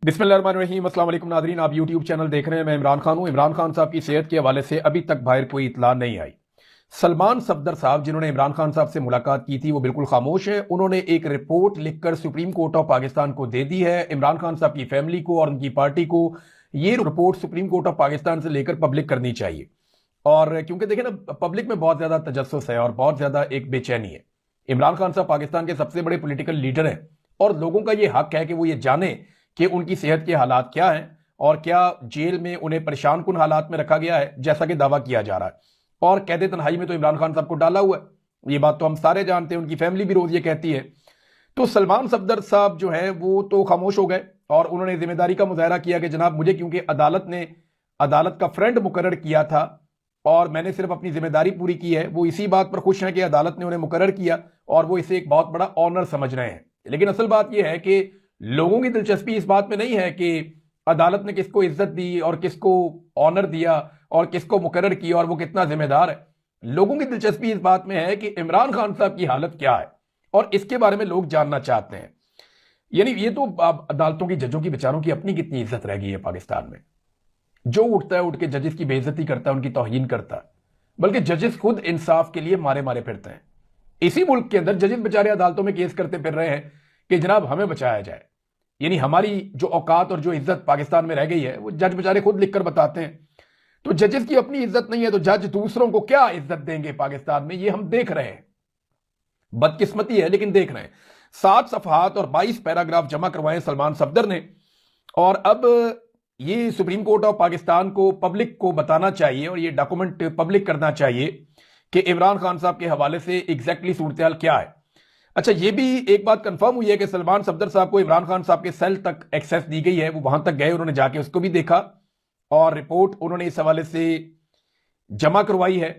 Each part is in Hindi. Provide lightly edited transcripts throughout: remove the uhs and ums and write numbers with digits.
बिस्मिल्लाहिर्रहमानिर्रहीम। अस्सलाम वालेकुम नाज़रीन, आप यूट्यूब चैनल देख रहे हैं। मैं इमरान खान हूं। इमरान खान साहब की सेहत के हवाले से अभी तक बाहर कोई इतला नहीं आई। सलमान सफदर साहब जिन्होंने इमरान खान साहब से मुलाकात की थी वो बिल्कुल खामोश है। उन्होंने एक रिपोर्ट लिखकर सुप्रीम कोर्ट ऑफ पाकिस्तान को दे दी है। इमरान खान साहब की फैमिली को और उनकी पार्टी को ये report supreme court of Pakistan से लेकर पब्लिक करनी चाहिए। और क्योंकि देखें ना, पब्लिक में बहुत ज्यादा तजस्सुस है और बहुत ज्यादा एक बेचैनी है। इमरान खान साहब पाकिस्तान के सबसे बड़े पॉलिटिकल लीडर हैं और लोगों का ये हक है कि वो ये जाने कि उनकी सेहत के हालात क्या हैं और क्या जेल में उन्हें परेशान कुन हालात में रखा गया है जैसा कि दावा किया जा रहा है। और कैद तन्हाई में तो इमरान खान साहब को डाला हुआ है, ये बात तो हम सारे जानते हैं। उनकी फैमिली भी रोज ये कहती है। तो सलमान सफदर साहब जो है वो तो खामोश हो गए और उन्होंने जिम्मेदारी का मुजाहरा किया कि जनाब मुझे क्योंकि अदालत का फ्रेंड मुकर्रर किया था और मैंने सिर्फ अपनी जिम्मेदारी पूरी की है। वो इसी बात पर खुश हैं कि अदालत ने उन्हें मुकर्रर किया और वो इसे एक बहुत बड़ा ऑनर समझ रहे हैं। लेकिन असल बात यह है कि लोगों की दिलचस्पी इस बात में नहीं है कि अदालत ने किसको इज्जत दी और किसको ऑनर दिया और किसको मुकर्रर किया और वो कितना जिम्मेदार है। लोगों की दिलचस्पी इस बात में है कि इमरान खान साहब की हालत क्या है और इसके बारे में लोग जानना चाहते हैं। यानी ये तो अदालतों की जजों की बेचारों की अपनी कितनी इज्जत रह गई है पाकिस्तान में। जो उठता है उठ के जजेस की बेइज्जती करता है, उनकी तौहीन करता है, बल्कि जजेस खुद इंसाफ के लिए मारे मारे फिरते हैं। इसी मुल्क के अंदर जजेस बेचारे अदालतों में केस करते फिर रहे हैं कि जनाब हमें बचाया जाए। यानी हमारी जो औकात और जो इज्जत पाकिस्तान में रह गई है वो जज बेचारे खुद लिखकर बताते हैं। तो जजेस की अपनी इज्जत नहीं है तो जज दूसरों को क्या इज्जत देंगे पाकिस्तान में, ये हम देख रहे हैं। बदकिस्मती है लेकिन देख रहे हैं। 7 सफहात और 22 पैराग्राफ जमा करवाए सलमान सफदर ने और अब ये सुप्रीम कोर्ट ऑफ पाकिस्तान को पब्लिक को बताना चाहिए और ये डॉक्यूमेंट पब्लिक करना चाहिए कि इमरान खान साहब के हवाले से एग्जैक्टली सूरत क्या है। अच्छा, ये भी एक बात कंफर्म हुई है कि सलमान सफदर साहब को इमरान खान साहब के सेल तक एक्सेस दी गई है। वो वहां तक गए, उन्होंने जाके उसको भी देखा और रिपोर्ट उन्होंने इस हवाले से जमा करवाई है।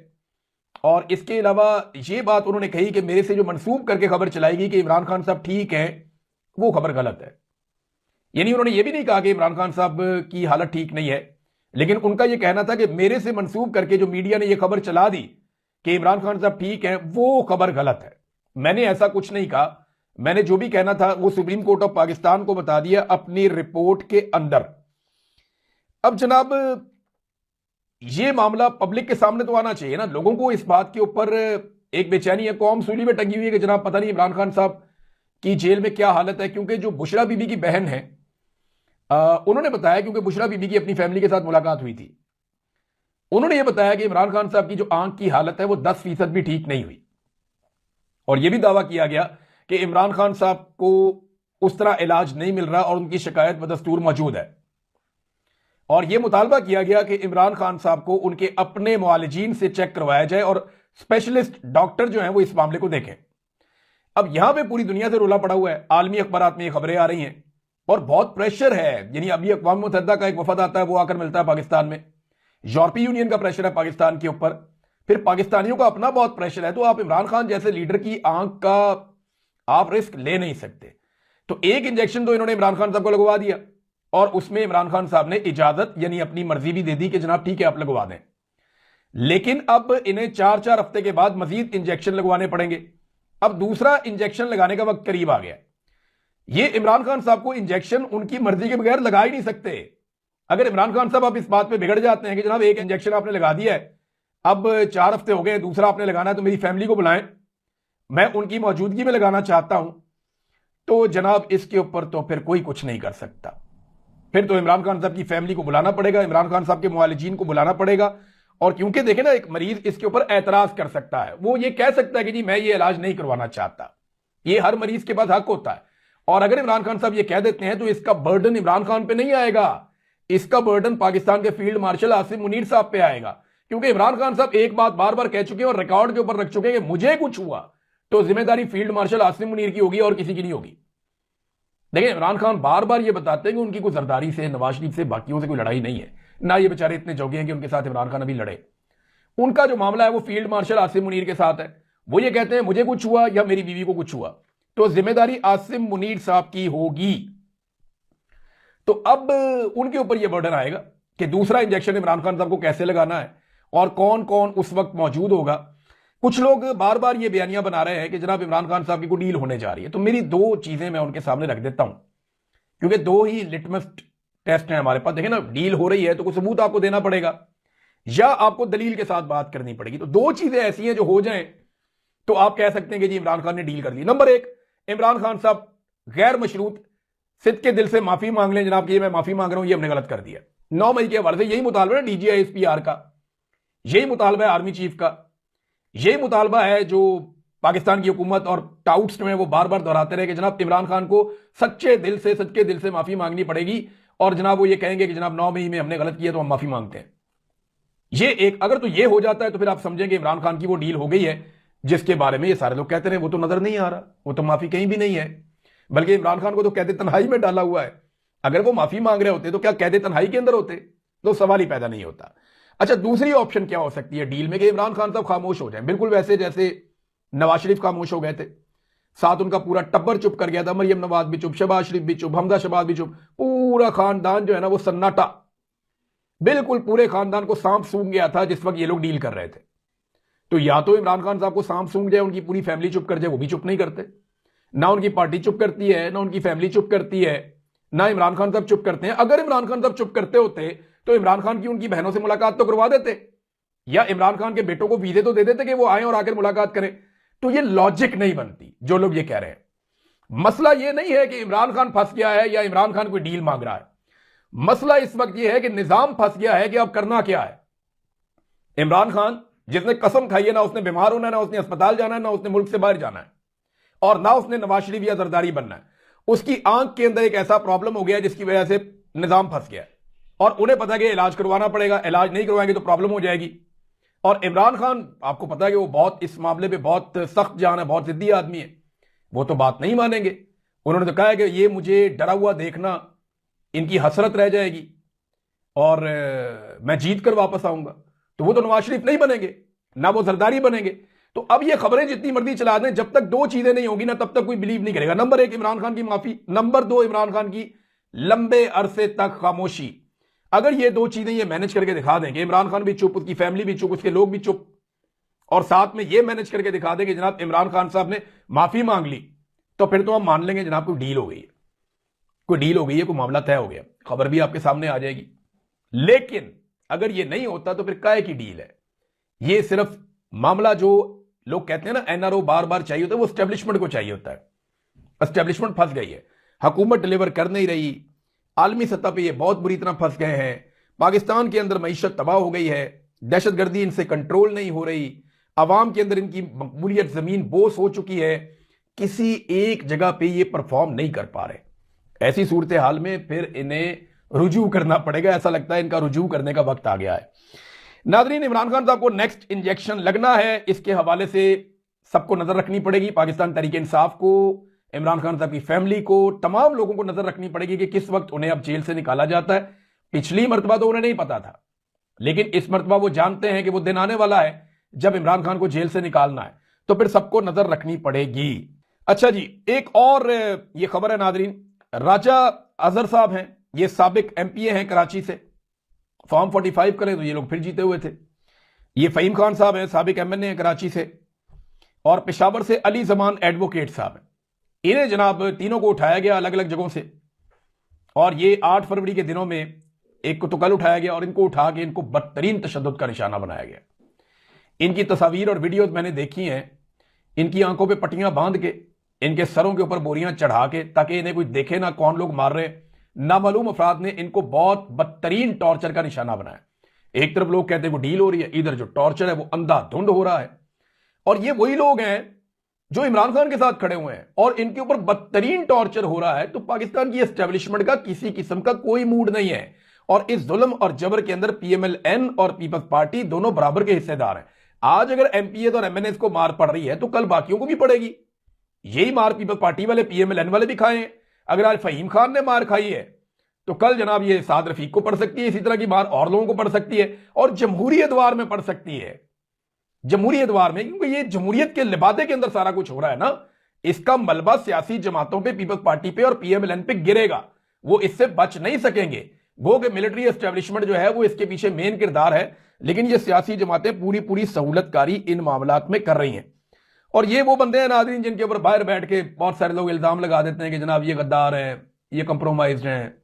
और इसके अलावा ये बात उन्होंने कही कि मेरे से जो मंसूब करके खबर चलाएगी कि इमरान खान साहब ठीक है, वो खबर गलत है। यानी उन्होंने ये भी नहीं कहा कि इमरान खान साहब की हालत ठीक नहीं है, लेकिन उनका यह कहना था कि मेरे से मंसूब करके जो मीडिया ने यह खबर चला दी कि इमरान खान साहब ठीक है, वो खबर गलत है। मैंने ऐसा कुछ नहीं कहा। मैंने जो भी कहना था वो सुप्रीम कोर्ट ऑफ पाकिस्तान को बता दिया अपनी रिपोर्ट के अंदर। अब जनाब ये मामला पब्लिक के सामने तो आना चाहिए ना। लोगों को इस बात के ऊपर एक बेचैनी है, कौम सूली में टंगी हुई है कि जनाब पता नहीं इमरान खान साहब की जेल में क्या हालत है। क्योंकि जो बुशरा बीबी की बहन है उन्होंने बताया, क्योंकि बुशरा बीबी की अपनी फैमिली के साथ मुलाकात हुई थी, उन्होंने यह बताया कि इमरान खान साहब की जो आंख की हालत है वो 10% भी ठीक नहीं हुई। और यह भी दावा किया गया कि इमरान खान साहब को उस तरह इलाज नहीं मिल रहा और उनकी शिकायत बदस्तूर मौजूद है। और यह मुतालबा किया गया कि इमरान खान साहब को उनके अपने मुआलिजीन से चेक करवाया जाए और स्पेशलिस्ट डॉक्टर जो हैं वो इस मामले को देखें। अब यहां पे पूरी दुनिया से रोला पड़ा हुआ है, आलमी अखबारात में ये खबरें आ रही हैं और बहुत प्रेशर है। यानी अभी अक़वाम मुत्तहिदा का एक वफद आता है, वो आकर मिलता है पाकिस्तान में। यूरोपीय यूनियन का प्रेशर है पाकिस्तान के ऊपर, फिर पाकिस्तानियों का अपना बहुत प्रेशर है। तो आप इमरान खान जैसे लीडर की आंख का आप रिस्क ले नहीं सकते। तो एक इंजेक्शन तो इन्होंने इमरान खान साहब को लगवा दिया और उसमें इमरान खान साहब ने इजाजत यानी अपनी मर्जी भी दे दी कि जनाब ठीक है आप लगवा दें। लेकिन अब इन्हें 4-4 हफ्ते के बाद मजीद इंजेक्शन लगवाने पड़ेंगे। अब दूसरा इंजेक्शन लगाने का वक्त करीब आ गया। ये इमरान खान साहब को इंजेक्शन उनकी मर्जी के बगैर लगा ही नहीं सकते। अगर इमरान खान साहब आप इस बात पे बिगड़ जाते हैं कि जनाब एक इंजेक्शन आपने लगा दिया है, अब 4 हफ्ते हो गए, दूसरा आपने लगाना है, तो मेरी फैमिली को बुलाएं, मैं उनकी मौजूदगी में लगाना चाहता हूं, तो जनाब इसके ऊपर तो फिर कोई कुछ नहीं कर सकता। फिर तो इमरान खान साहब की फैमिली को बुलाना पड़ेगा, इमरान खान साहब के मुआलिजीन को बुलाना पड़ेगा। और क्योंकि देखें ना, एक मरीज इसके ऊपर एतराज कर सकता है, वो ये कह सकता है कि जी मैं ये इलाज नहीं करवाना चाहता। ये हर मरीज के पास हक होता है। और अगर इमरान खान साहब ये कह देते हैं तो इसका बर्डन इमरान खान पे नहीं आएगा, इसका बर्डन पाकिस्तान के फील्ड मार्शल आसिम मुनीर साहब पे आएगा। क्योंकि इमरान खान साहब एक बात बार बार कह चुके हैं और रिकॉर्ड के ऊपर रख चुके हैं कि मुझे कुछ हुआ तो जिम्मेदारी फील्ड मार्शल आसिम मुनीर की होगी और किसी की नहीं होगी। देखिए, इमरान खान बार बार ये बताते हैं कि उनकी कोई जरदारी से, नवाज शरीफ से, बाकियों से कोई लड़ाई नहीं है। ना ये बेचारे इतने जोगे हैं कि उनके साथ इमरान खान अभी लड़े। उनका जो मामला है वो फील्ड मार्शल आसिम मुनीर के साथ है। वो ये कहते हैं मुझे कुछ हुआ या मेरी बीवी को कुछ हुआ तो जिम्मेदारी आसिम मुनीर साहब की होगी। तो अब उनके ऊपर यह बर्डन आएगा कि दूसरा इंजेक्शन इमरान खान साहब को कैसे लगाना है और कौन कौन उस वक्त मौजूद होगा। कुछ लोग बार बार ये बयानियां बना रहे हैं कि जनाब इमरान खान साहब की कोई डील होने जा रही है। तो मेरी 2 चीजें मैं उनके सामने रख देता हूं क्योंकि दो ही लिटमस टेस्ट हैं हमारे पास। देखें ना, डील हो रही है तो कोई सबूत आपको देना पड़ेगा या आपको दलील के साथ बात करनी पड़ेगी। तो दो चीजें ऐसी हैं जो हो जाएं तो आप कह सकते हैं कि जी इमरान खान ने डील कर ली। नंबर एक, इमरान खान साहब गैर मशरूत सिद्ध के दिल से माफी मांग लें जनाब कि ये मैं माफी मांग रहा हूं, ये हमने गलत कर दिया। 9 मई के हवाले से यही मुतालबा है DGISPR का, यही मुतालबा है आर्मी चीफ का, यही मुतालबा है जो पाकिस्तान की हुकूमत और टाउट्स में वो बार बार दोहराते रहे कि जनाब इमरान खान को सच्चे दिल से माफी मांगनी पड़ेगी और जनाब वो ये कहेंगे कि जनाब 9 मई में हमने गलत किया तो हम माफी मांगते हैं। ये एक, अगर तो ये हो जाता है तो फिर आप समझेंगे इमरान खान की वो डील हो गई है जिसके बारे में ये सारे लोग कहते रहे। वो तो नजर नहीं आ रहा, वो तो माफी कहीं भी नहीं है, बल्कि इमरान खान को तो कैद तन्हाई में डाला हुआ है। अगर वो माफी मांग रहे होते तो क्या कैद तन्हाई के अंदर होते? तो सवाल ही पैदा नहीं होता। अच्छा, दूसरी ऑप्शन क्या हो सकती है डील में कि इमरान खान साहब खामोश हो जाए, बिल्कुल वैसे जैसे नवाज शरीफ खामोश हो गए थे, साथ उनका पूरा टब्बर चुप कर गया था, मरियम नवाज भी चुप, शहबाज शरीफ भी चुप, हमजा शहबाज भी चुप, पूरा खानदान जो है ना वो सन्नाटा, बिल्कुल पूरे खानदान को सांप सूंघ गया था जिस वक्त ये लोग डील कर रहे थे। तो या तो इमरान खान साहब को सांप सूंघ जाए, उनकी पूरी फैमिली चुप कर जाए, वो भी चुप नहीं करते, ना उनकी पार्टी चुप करती है, ना उनकी फैमिली चुप करती है, ना इमरान खान साहब चुप करते हैं। अगर इमरान खान साहब चुप करते होते तो इमरान खान की उनकी बहनों से मुलाकात तो करवा देते, या इमरान खान के बेटों को वीजे तो दे देते कि वो आए और आकर मुलाकात करें। तो ये लॉजिक नहीं बनती जो लोग ये कह रहे हैं। मसला ये नहीं है कि इमरान खान फंस गया है या इमरान खान कोई डील मांग रहा है, मसला इस वक्त यह है कि निजाम फंस गया है कि अब करना क्या है। इमरान खान जिसने कसम खाई है ना उसने बीमार होना है, ना उसने अस्पताल जाना है, ना उसने मुल्क से बाहर जाना है, और ना उसने नवाज शरीफ या जरदारी बनना है। उसकी आंख के अंदर एक ऐसा प्रॉब्लम हो गया जिसकी वजह से निजाम फंस गया और उन्हें पता है कि इलाज करवाना पड़ेगा, इलाज नहीं करवाएंगे तो प्रॉब्लम हो जाएगी। और इमरान खान, आपको पता है कि वो बहुत इस मामले पे बहुत सख्त जान है, बहुत जिद्दी आदमी है, वो तो बात नहीं मानेंगे। उन्होंने तो कहा है कि ये मुझे डरा हुआ देखना इनकी हसरत रह जाएगी और मैं जीत कर वापस आऊंगा। तो वो तो नवाज शरीफ नहीं बनेंगे, ना वो जरदारी बनेंगे। तो अब ये खबरें जितनी मर्जी चला दें, जब तक दो चीजें नहीं होगी ना तब तक कोई बिलीव नहीं करेगा। नंबर एक, इमरान खान की माफी, नंबर दो, इमरान खान की लंबे अरसे तक खामोशी। अगर ये दो चीजें ये मैनेज करके दिखा देंगे, इमरान खान भी चुप, उसकी फैमिली भी चुप, उसके लोग भी चुप, और साथ में ये मैनेज करके दिखा देंगे जनाब इमरान खान साहब ने माफी मांग ली, तो फिर तो हम मान लेंगे जनाब कोई डील हो गई है, कोई डील हो गई है, कोई मामला तय हो गया, खबर भी आपके सामने आ जाएगी। लेकिन अगर ये नहीं होता तो फिर काहे की डील है? ये सिर्फ मामला जो लोग कहते हैं ना एनआरओ बार बार चाहिए होता है, वो एस्टेब्लिशमेंट को चाहिए होता है। एस्टेब्लिशमेंट फंस गई है, हुकूमत डिलीवर कर नहीं रही, आलमी सतह पे ये बहुत बुरी तरह फंस गए हैं, पाकिस्तान के अंदर मईशत तबाह हो गई है, दहशतगर्दी इनसे कंट्रोल नहीं हो रही, अवाम के अंदर इनकी मकबूलियत जमीन बोस हो चुकी है, किसी एक जगह पे ये परफॉर्म नहीं कर पा रहे। ऐसी सूरत हाल में फिर इन्हें रुजू करना पड़ेगा, ऐसा लगता है इनका रुजू करने का वक्त आ गया है। नादरीन, इमरान खान साहब को नेक्स्ट इंजेक्शन लगना है, इसके हवाले से सबको नजर रखनी पड़ेगी, पाकिस्तान तहरीक इंसाफ को, इमरान खान साहब की फैमिली को, तमाम लोगों को नजर रखनी पड़ेगी कि किस वक्त उन्हें अब जेल से निकाला जाता है। पिछली मरतबा तो उन्हें नहीं पता था, लेकिन इस मरतबा वो जानते हैं कि वो दिन आने वाला है जब इमरान खान को जेल से निकालना है, तो फिर सबको नजर रखनी पड़ेगी। अच्छा जी, एक और ये खबर है नादरीन, राजा अजहर साहब हैं, ये साबिक एमपीए हैं कराची से, फॉर्म 45 करें तो ये लोग फिर जीते हुए थे। ये फहीम खान साहब हैं, साबिक एमएनए हैं कराची से, और पेशावर से अली जमान एडवोकेट साहब हैं। इन्हें जनाब तीनों को उठाया गया अलग अलग जगहों से, और ये 8 फरवरी के दिनों में एक को तो कल उठाया गया और इनको उठा के इनको बदतरीन तशद्दुद का निशाना बनाया गया। इनकी तस्वीर और वीडियोज मैंने देखी हैं, इनकी आंखों पे पट्टियां बांध के, इनके सरों के ऊपर बोरियां चढ़ा के, ताकि इन्हें कोई देखे ना कौन लोग मार रहे। नामालूम अफराद ने इनको बहुत बदतरीन टॉर्चर का निशाना बनाया। एक तरफ लोग कहते हैं वो डील हो रही है, इधर जो टॉर्चर है वो अंधाधुंध हो रहा है। और ये वही लोग हैं जो इमरान खान के साथ खड़े हुए हैं और इनके ऊपर बदतरीन टॉर्चर हो रहा है। तो पाकिस्तान की एस्टेब्लिशमेंट का किसी किस्म का कोई मूड नहीं है, और इस जुल्म और जबर के अंदर पीएमएलएन और पीपल्स पार्टी दोनों बराबर के हिस्सेदार हैं। आज अगर एमपीए और एमएनए को मार पड़ रही है तो कल बाकियों को भी पड़ेगी। यही मार पीपल्स पार्टी वाले, पीएमएलएन वाले भी खाए हैं। अगर आज फहीम खान ने मार खाई है तो कल जनाब ये साद रफीक को पड़ सकती है, इसी तरह की मार और लोगों को पड़ सकती है, और जमहूरियत वार में पड़ सकती है, जमहूरियत वार में, क्योंकि ये जमहूरियत के लिबादे के अंदर सारा कुछ हो रहा है ना। इसका मलबा सियासी जमातों पे, पीपल्स पार्टी पे और पीएमएलएन पे गिरेगा, वो इससे बच नहीं सकेंगे। वो कि मिलिट्री एस्टेब्लिशमेंट जो है वो इसके पीछे मेन किरदार है, लेकिन ये सियासी जमातें पूरी पूरी सहूलतकारी इन मामलात में कर रही हैं। और ये वो बंदे हैं नाज़रीन जिनके ऊपर बाहर बैठ के बहुत सारे लोग इल्जाम लगा देते हैं कि जनाब ये गद्दार हैं, ये कंप्रोमाइज्ड हैं।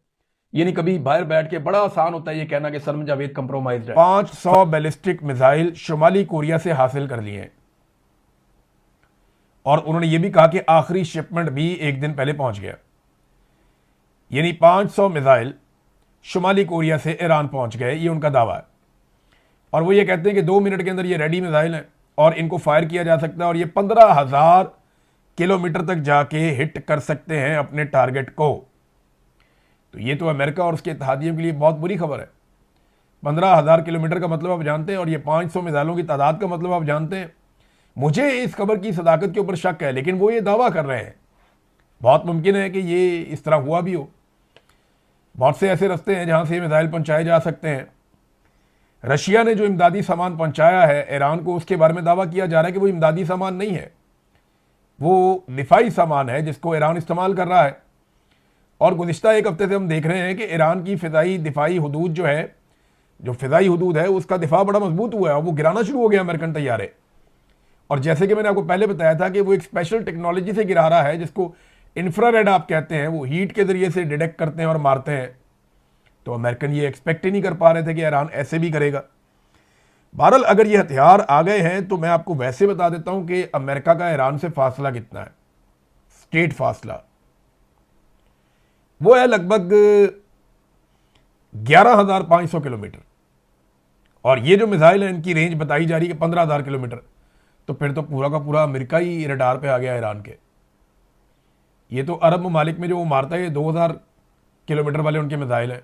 ये नहीं, कभी बाहर बैठ के बड़ा आसान होता है ये कहना कि सलम जावेद कंप्रोमाइज्ड है। 500 बैलिस्टिक मिसाइल शुमाली कोरिया से हासिल कर लिए हैं और उन्होंने ये भी कहा कि आखिरी शिपमेंट भी एक दिन पहले पहुंच गया। यानी 500 मिसाइल शुमाली कोरिया से ईरान पहुंच गए, ये उनका दावा है। और वो ये कहते हैं कि 2 मिनट के अंदर ये रेडी मिसाइल हैं और इनको फायर किया जा सकता है और ये 15,000 किलोमीटर तक जाके हिट कर सकते हैं अपने टारगेट को। तो ये तो अमेरिका और उसके इत्तेहादियों के लिए बहुत बुरी खबर है। 15,000 किलोमीटर का मतलब आप जानते हैं और ये 500 मिसाइलों की तादाद का मतलब आप जानते हैं। मुझे इस खबर की सदाकत के ऊपर शक है, लेकिन वो ये दावा कर रहे हैं। बहुत मुमकिन है कि ये इस तरह हुआ भी हो। बहुत से ऐसे रास्ते हैं जहां से मिसाइल पहुंचाए जा सकते हैं। रशिया ने जो इमदादी सामान पहुंचाया है ईरान को, उसके बारे में दावा किया जा रहा है कि वो इमदादी सामान नहीं है, वो दिफाई सामान है जिसको ईरान इस्तेमाल कर रहा है। और गुज़िश्ता एक हफ्ते से हम देख रहे हैं कि ईरान की फ़िज़ाई दिफाई हदूद जो है, जो फ़िज़ाई हदूद है, उसका दिफा बड़ा मजबूत हुआ है और वो गिराना शुरू हो गया अमेरिकन तैयारे। और जैसे कि मैंने आपको पहले बताया था कि वो एक स्पेशल टेक्नोलॉजी से गिरा रहा है जिसको इंफ्रारेड आप कहते हैं, वो हीट के जरिए से डिटेक्ट करते हैं और मारते हैं। तो अमेरिकन ये एक्सपेक्ट ही नहीं कर पा रहे थे कि ईरान ऐसे भी करेगा। बहरहाल अगर ये हथियार आ गए हैं तो मैं आपको वैसे बता देता हूं कि अमेरिका का ईरान से फासला कितना है। स्टेट फासला वो है लगभग 11,500 किलोमीटर और ये जो मिसाइल है इनकी रेंज बताई जा रही है 15,000 किलोमीटर। तो फिर तो पूरा का पूरा अमेरिका ही रडार पे आ गया ईरान के। ये तो अरब ममालिक में जो वो मारता है ये 2,000 किलोमीटर वाले उनके मिसाइल हैं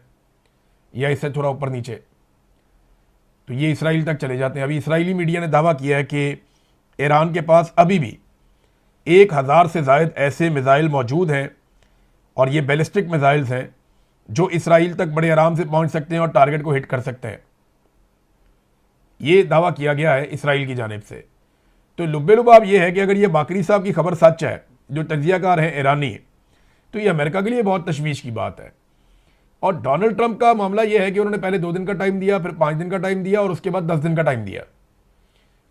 या इससे थोड़ा ऊपर नीचे, तो ये इसराइल तक चले जाते हैं। अभी इसराइली मीडिया ने दावा किया है कि ईरान के पास अभी भी 1,000 से ज़ायद ऐसे मिसाइल मौजूद हैं और ये बैलिस्टिक मिसाइल्स हैं जो इसराइल तक बड़े आराम से पहुंच सकते हैं और टारगेट को हिट कर सकते हैं। ये दावा किया गया है इसराइल की जानिब से। तो लुब्बे लुबाब ये है कि अगर ये बाकरी साहब की खबर सच है, जो तज्जियाकार हैं ईरानी, तो ये अमेरिका के लिए बहुत तशवीश की बात है। और डोनाल्ड ट्रंप का मामला यह है कि उन्होंने पहले 2 दिन का टाइम दिया, फिर 5 दिन का टाइम दिया और उसके बाद 10 दिन का टाइम दिया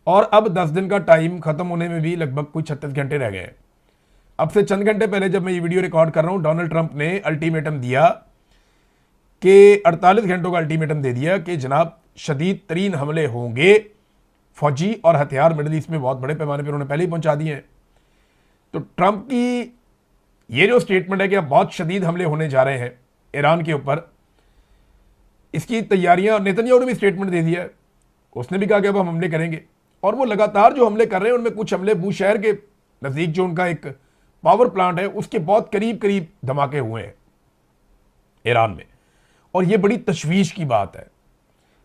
और अब 10 दिन का टाइम खत्म होने में भी लगभग कुछ 36 घंटे रह गए हैं। अब से चंद घंटे पहले जब मैं ये वीडियो रिकॉर्ड कर रहा हूं, डोनाल्ड ट्रंप ने अल्टीमेटम दिया कि 48 घंटों का अल्टीमेटम दे दिया कि जनाब शदीद तरीन हमले होंगे। फौजी और हथियार मिडल ईस्ट में बहुत बड़े पैमाने पर उन्होंने पहले ही पहुंचा दिए हैं। तो ट्रंप की ये जो स्टेटमेंट है कि अब बहुत शदीद हमले होने जा रहे हैं ईरान के ऊपर, इसकी तैयारियां, नेतन्याहू ने भी स्टेटमेंट दे दिया है। उसने भी कहा कि अब हम हमले करेंगे और वो लगातार जो हमले कर रहे हैं उनमें कुछ हमले बूशहर के नज़दीक जो उनका एक पावर प्लांट है उसके बहुत करीब करीब धमाके हुए हैं ईरान में। और ये बड़ी तशवीश की बात है।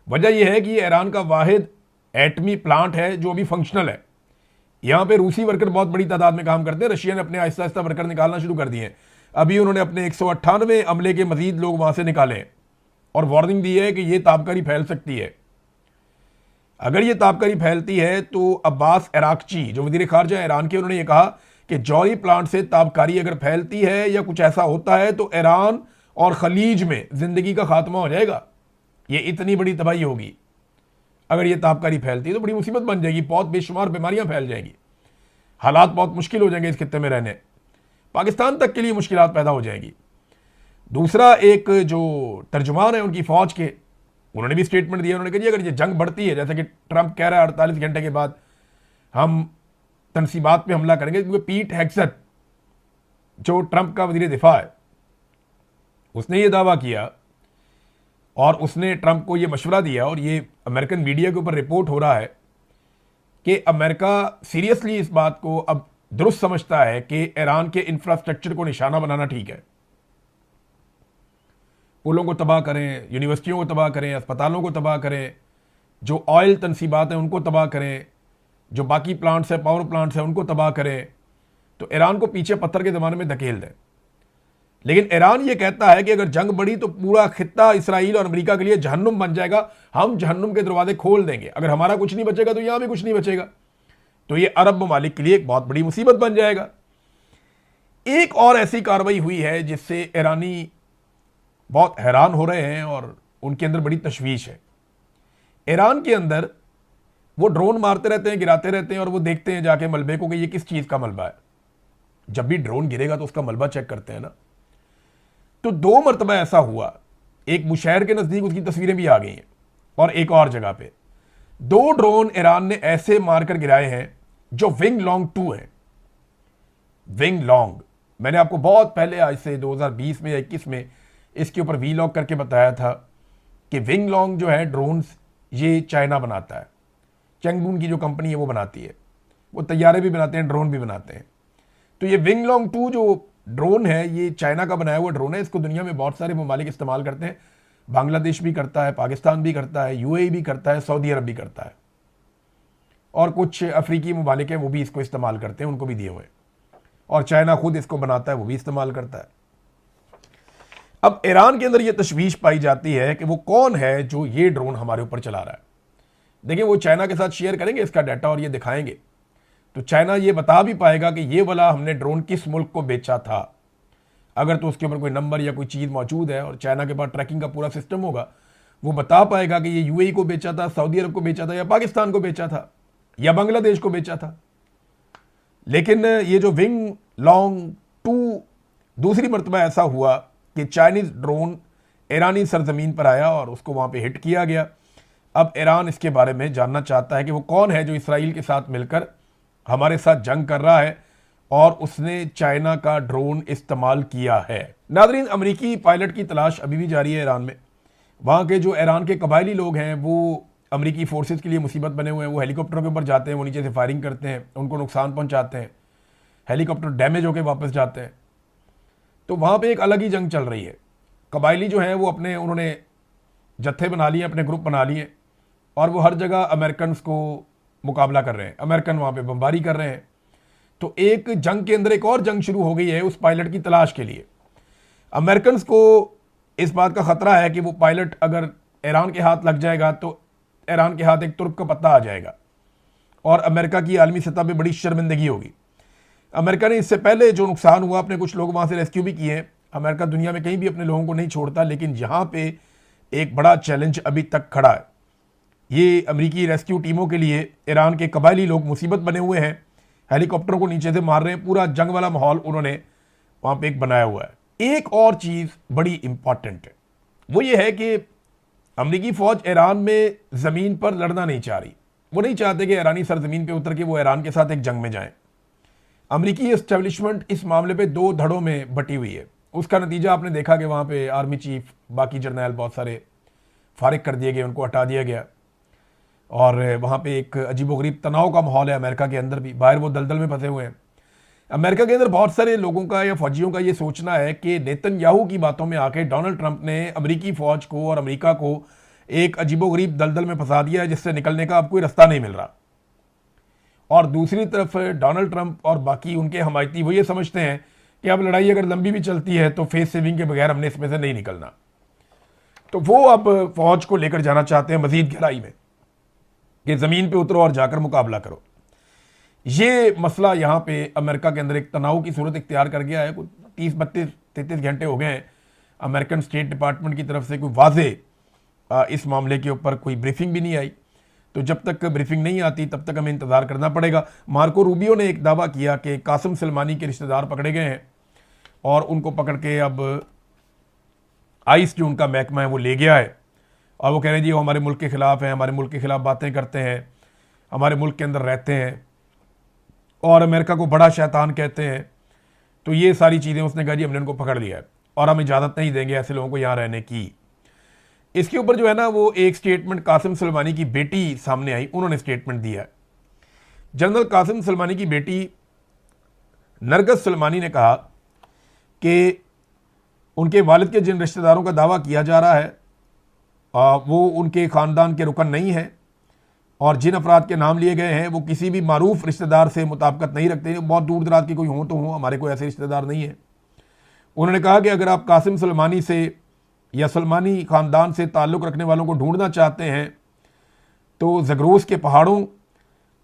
वजह यह है कि ये ईरान का वाहिद एटमी प्लांट है जो अभी फंक्शनल है। यहां पे रूसी वर्कर बहुत बड़ी तादाद में काम करते हैं। रशिया ने अपने आहिस्ता आहिस्ता वर्कर निकालना शुरू कर दिए हैं। अभी उन्होंने अपने 198 अमले के मजीद लोग वहां से निकाले हैं और वार्निंग दी है कि यह ताबकारी फैल सकती है। अगर यह ताबकारी फैलती है तो अब्बास अराक्ची जो वजीर खारजा ईरान के, उन्होंने यह कहा कि जौहरी प्लांट से ताबकारी अगर फैलती है या कुछ ऐसा होता है तो ईरान और खलीज में जिंदगी का खात्मा हो जाएगा। ये इतनी बड़ी तबाही होगी अगर ये ताबकारी फैलती है तो बड़ी मुसीबत बन जाएगी। बहुत बेशुमार बीमारियां फैल जाएंगी, हालात बहुत मुश्किल हो जाएंगे इस खित्ते में रहने, पाकिस्तान तक के लिए मुश्किलात पैदा हो जाएंगी। दूसरा, एक जो तर्जुमान है उनकी फौज के, उन्होंने भी स्टेटमेंट दिया। उन्होंने कहा अगर ये जंग बढ़ती है, जैसे कि ट्रंप कह रहा है 48 घंटे के बाद हम तनसीबात पे हमला करेंगे, क्योंकि पीट हेग्सेथ जो ट्रंप का वजीर दिफा है उसने ये दावा किया और उसने ट्रंप को ये मशवरा दिया और ये अमेरिकन मीडिया के ऊपर रिपोर्ट हो रहा है कि अमेरिका सीरियसली इस बात को अब दुरुस्त समझता है कि ईरान के इंफ्रास्ट्रक्चर को निशाना बनाना ठीक है। पुलों को तबाह करें, यूनिवर्सिटियों को तबाह करें, अस्पतालों को तबाह करें, जो ऑयल तनसीबात हैं उनको तबाह करें, जो बाकी प्लांट्स हैं, पावर प्लांट्स हैं, उनको तबाह करें। तो ईरान को पीछे पत्थर के ज़माने में धकेल दें। लेकिन ईरान ये कहता है कि अगर जंग बढ़ी तो पूरा खित्ता इसराइल और अमेरिका के लिए जहन्नुम बन जाएगा। हम जहन्नुम के दरवाजे खोल देंगे, अगर हमारा कुछ नहीं बचेगा तो यहां भी कुछ नहीं बचेगा। तो ये अरब ममालिक के लिए एक बहुत बड़ी मुसीबत बन जाएगा। एक और ऐसी कार्रवाई हुई है जिससे ईरानी बहुत हैरान हो रहे हैं और उनके अंदर बड़ी तशवीश है। ईरान के अंदर वो ड्रोन मारते रहते हैं, गिराते रहते हैं और वो देखते हैं जाके मलबे को कि ये किस चीज़ का मलबा है। जब भी ड्रोन गिरेगा तो उसका मलबा चेक करते हैं ना। तो 2 मरतबा ऐसा हुआ, एक बुशहर के नज़दीक उसकी तस्वीरें भी आ गई हैं और एक और जगह पे 2 ड्रोन ईरान ने ऐसे मारकर गिराए हैं जो विंग लॉन्ग 2 है। विंग लॉन्ग मैंने आपको बहुत पहले, आज से 2020 में या 21 में इसके ऊपर वीलॉग करके बताया था कि विंग लॉन्ग जो है ड्रोन्स, ये चाइना बनाता है। चैंगडून की जो कंपनी है वो बनाती है, वो तैयारे भी बनाते हैं, ड्रोन भी बनाते हैं। तो ये विंग लॉन्ग 2 जो ड्रोन है, ये चाइना का बनाया हुआ ड्रोन है। इसको दुनिया में बहुत सारे ममालिक इस्तेमाल करते हैं। बांग्लादेश भी करता है, पाकिस्तान भी करता है, यूएई भी करता है, सऊदी अरब भी करता है, और कुछ अफ्रीकी ममालिक हैं वो भी इसको इस्तेमाल करते हैं, उनको भी दिए हुए। और चाइना खुद इसको बनाता है, वो भी इस्तेमाल करता है। अब ईरान के अंदर ये तशवीश पाई जाती है कि वो कौन है जो ये ड्रोन हमारे ऊपर चला रहा है। देखिए, वो चाइना के साथ शेयर करेंगे इसका डाटा और ये दिखाएंगे, तो चाइना ये बता भी पाएगा कि ये वाला हमने ड्रोन किस मुल्क को बेचा था। अगर तो उसके ऊपर कोई नंबर या कोई चीज़ मौजूद है और चाइना के पास ट्रैकिंग का पूरा सिस्टम होगा, वो बता पाएगा कि ये यूएई को बेचा था, सऊदी अरब को बेचा था, या पाकिस्तान को बेचा था, या बांग्लादेश को बेचा था। लेकिन ये जो विंग लॉन्ग 2 दूसरी मरतबा ऐसा हुआ कि चाइनीज ड्रोन ईरानी सरजमीन पर आया और उसको वहां पे हिट किया गया। अब ईरान इसके बारे में जानना चाहता है कि वो कौन है जो इसराइल के साथ मिलकर हमारे साथ जंग कर रहा है और उसने चाइना का ड्रोन इस्तेमाल किया है। नादरीन, अमेरिकी पायलट की तलाश अभी भी जारी है ईरान में। वहाँ के जो ईरान के कबायली लोग हैं वो अमेरिकी फोर्सेस के लिए मुसीबत बने हुए हैं। वो हेलीकॉप्टरों के ऊपर जाते हैं, वो नीचे से फायरिंग करते हैं, उनको नुकसान पहुंचाते हैं, हेलीकॉप्टर डैमेज होकर वापस जाते हैं। तो वहाँ पे एक अलग ही जंग चल रही है। कबायली जो हैं वो उन्होंने जत्थे बना लिए, अपने ग्रुप बना लिए, और वो हर जगह अमेरिकन को मुकाबला कर रहे हैं। अमेरिकन वहाँ पे बमबारी कर रहे हैं। तो एक जंग के अंदर एक और जंग शुरू हो गई है उस पायलट की तलाश के लिए। अमेरिकन को इस बात का खतरा है कि वो पायलट अगर ईरान के हाथ लग जाएगा तो ईरान के हाथ एक तुर्क का पत्ता आ जाएगा और अमेरिका की आलमी सतह पे बड़ी शर्मिंदगी होगी। अमेरिका ने इससे पहले जो नुकसान हुआ, अपने कुछ लोग वहाँ से रेस्क्यू भी किए हैं। अमेरिका दुनिया में कहीं भी अपने लोगों को नहीं छोड़ता, लेकिन यहाँ पे एक बड़ा चैलेंज अभी तक खड़ा है। ये अमेरिकी रेस्क्यू टीमों के लिए ईरान के कबायली लोग मुसीबत बने हुए हैं, हेलीकॉप्टरों को नीचे से मार रहे हैं। पूरा जंग वाला माहौल उन्होंने वहाँ पे एक बनाया हुआ है। एक और चीज़ बड़ी इंपॉर्टेंट है, वो ये है कि अमेरिकी फौज ईरान में ज़मीन पर लड़ना नहीं चाह रही। वो नहीं चाहते कि ईरानी सरजमीन पे उतर के वो ईरान के साथ एक जंग में जाएं। अमेरिकी एस्टेब्लिशमेंट इस मामले पे 2 धड़ों में बटी हुई है। उसका नतीजा आपने देखा कि वहाँ पे आर्मी चीफ, बाकी जर्नैल बहुत सारे फारिग कर दिए गए, उनको हटा दिया गया, और वहाँ पे एक अजीबोगरीब तनाव का माहौल है। अमेरिका के अंदर भी, बाहर वो दलदल में फंसे हुए हैं। अमेरिका के अंदर बहुत सारे लोगों का या फौजियों का ये सोचना है कि नेतन्याहू की बातों में आके डोनाल्ड ट्रंप ने अमेरिकी फौज को और अमेरिका को एक अजीबोगरीब दलदल में फंसा दिया है जिससे निकलने का अब कोई रास्ता नहीं मिल रहा। और दूसरी तरफ डोनाल्ड ट्रंप और बाकी उनके हमायती वो ये समझते हैं कि अब लड़ाई अगर लंबी भी चलती है तो फेस सेविंग के बगैर हमने इसमें से नहीं निकलना। तो वो अब फौज को लेकर जाना चाहते हैं मजीद गहराई में कि ज़मीन पे उतरो और जाकर मुकाबला करो। ये मसला यहाँ पे अमेरिका के अंदर एक तनाव की सूरत इख्तियार कर गया है। कुछ 30-32-33 घंटे हो गए हैं अमेरिकन स्टेट डिपार्टमेंट की तरफ से कोई वाजे इस मामले के ऊपर कोई ब्रीफिंग भी नहीं आई। तो जब तक ब्रीफिंग नहीं आती तब तक हमें इंतज़ार करना पड़ेगा। मार्को रूबियो ने एक दावा किया कि कासिम सुलेमानी के रिश्तेदार पकड़े गए हैं और उनको पकड़ के अब आइस जो उनका महकमा है वो ले गया है, और वो कह रहे हैं जी वो हमारे मुल्क के ख़िलाफ़ हैं, हमारे मुल्क के ख़िलाफ़ बातें करते हैं, हमारे मुल्क के अंदर रहते हैं और अमेरिका को बड़ा शैतान कहते हैं। तो ये सारी चीज़ें उसने कहा जी हमने उनको पकड़ लिया है और हम इजाज़त नहीं देंगे ऐसे लोगों को यहाँ रहने की। इसके ऊपर जो है ना वो एक स्टेटमेंट कासिम सुलेमानी की बेटी सामने आई, उन्होंने स्टेटमेंट दिया है। जनरल कासिम सुलेमानी की बेटी नरगस सुलेमानी ने कहा कि उनके वालिद के जिन रिश्तेदारों का दावा किया जा रहा है वो उनके ख़ानदान के रुकन नहीं है, और जिन अफराद के नाम लिए गए हैं वो किसी भी मारूफ रिश्तेदार से मुताबिकत नहीं रखते। बहुत दूर दराज के कोई हों तो हों, हमारे कोई ऐसे रिश्तेदार नहीं है। उन्होंने कहा कि अगर आप कासिम सुलेमानी से या सुलेमानी ख़ानदान से ताल्लुक़ रखने वालों को ढूंढना चाहते हैं तो ज़गरोस के पहाड़ों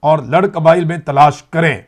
और लड़ कबाइल में तलाश करें।